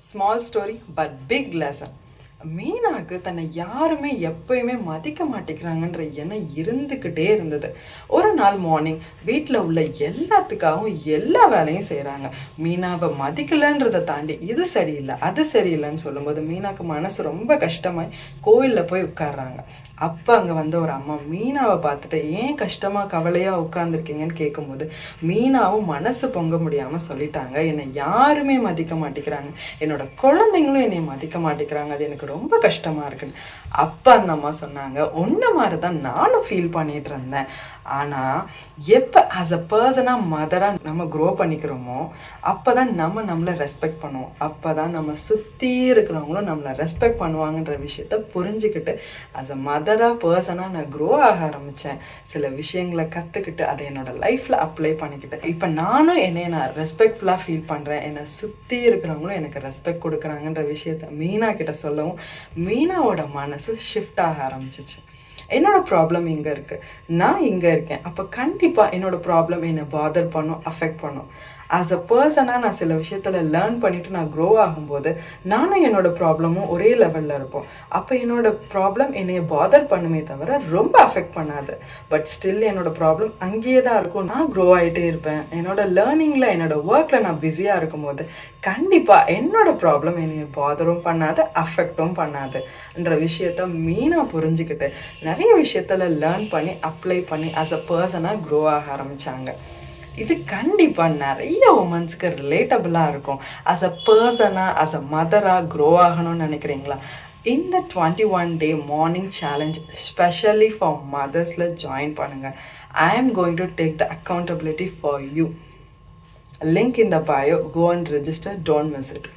Small story but big lesson. மீனாக்கு தன்னை யாருமே எப்பயுமே மதிக்க மாட்டேங்கிறாங்கன்ற எண்ணம் இருந்துக்கிட்டே இருந்தது. ஒரு நாள் மார்னிங் வீட்டில் உள்ள எல்லாத்துக்காகவும் எல்லா வேலையும் செய்கிறாங்க. மீனாவை மதிக்கலைன்றதை தாண்டி இது சரியில்லை அது சரியில்லைன்னு சொல்லும்போது மீனாக்கு மனசு ரொம்ப கஷ்டமாய் கோயிலில் போய் உட்கார்றாங்க. அப்போ அங்கே வந்த ஒரு அம்மா மீனாவை பார்த்துட்டு ஏன் கஷ்டமாக கவலையாக உட்காந்துருக்கீங்கன்னு கேட்கும்போது மீனாவும் மனசு பொங்க முடியாமல் சொல்லிட்டாங்க, என்னை யாருமே மதிக்க மாட்டேங்கிறாங்க, என்னோட குழந்தைங்களும் என்னை மதிக்க மாட்டேங்கிறாங்க, அது எனக்கு ரொம்ப கஷ்டமாக இருக்குன்னு. அப்போ அந்த அம்மா சொன்னாங்க, ஒன்றை மாதிரி தான் நானும் ஃபீல் பண்ணிட்டு இருந்தேன். ஆனால் எப்போ ஆஸ் அ பர்சனாக மதராக நம்ம க்ரோ பண்ணிக்கிறோமோ அப்போ தான் நம்மளை ரெஸ்பெக்ட் பண்ணுவோம். அப்போ தான் நம்ம சுற்றி இருக்கிறவங்களும் நம்மளை ரெஸ்பெக்ட் பண்ணுவாங்கன்ற விஷயத்த புரிஞ்சுக்கிட்டு ஆஸ் அ மதராக பர்சனாக நான் க்ரோ ஆக ஆரம்பித்தேன். சில விஷயங்களை கற்றுக்கிட்டு அதை என்னோடய லைஃப்பில் அப்ளை பண்ணிக்கிட்டேன். இப்போ நானும் நான் ரெஸ்பெக்ட்ஃபுல்லாக ஃபீல் பண்ணுறேன். என்னை சுற்றி இருக்கிறவங்களும் எனக்கு ரெஸ்பெக்ட் கொடுக்குறாங்கன்ற விஷயத்த மீனா கிட்ட சொல்லவும் மீனாவோட மனசு ஷிஃப்ட் ஆக ஆரம்பிச்சிச்சு. என்னோட ப்ராப்ளம் இங்கே இருக்குது, நான் இங்கே இருக்கேன், அப்போ கண்டிப்பாக என்னோட ப்ராப்ளம் என்னை பாதர் பண்ணும், அஃபெக்ட் பண்ணும். ஆஸ் அ பர்சனாக நான் சில விஷயத்தில் லேர்ன் பண்ணிவிட்டு நான் க்ரோ ஆகும்போது நானும் என்னோடய ப்ராப்ளமும் ஒரே லெவலில் இருப்போம். அப்போ என்னோடய ப்ராப்ளம் என்னையை பாதர் பண்ணுமே தவிர ரொம்ப அஃபெக்ட் பண்ணாது. பட் ஸ்டில் என்னோடய ப்ராப்ளம் அங்கேயே தான் இருக்கும். நான் க்ரோ ஆகிட்டே இருப்பேன். என்னோடய லேர்னிங்கில் என்னோடய ஒர்க்கில் நான் பிஸியாக இருக்கும்போது கண்டிப்பாக என்னோடய ப்ராப்ளம் என்னையை பாதரும் பண்ணாது, அஃபெக்டும் பண்ணாதுன்ற விஷயத்த மீனாக புரிஞ்சுக்கிட்டு நிறைய விஷயத்தில் லேர்ன் பண்ணி அப்ளை பண்ணி ஆஸ் அ பர்சனாக க்ரோ ஆக ஆரம்பித்தாங்க. இது கண்டிப்பாக நிறைய உமன்ஸ்க்கு ரிலேட்டபிளாக இருக்கும். ஆஸ் அ பர்சனாக ஆஸ் அ மதராக க்ரோ ஆகணும்னு நினைக்கிறீங்களா? இந்த 21 day morning challenge specially for மதர்ஸில் ஜாயின் பண்ணுங்கள். I am going to take the accountability for you. Link in the bio. Go and register. Don't miss it.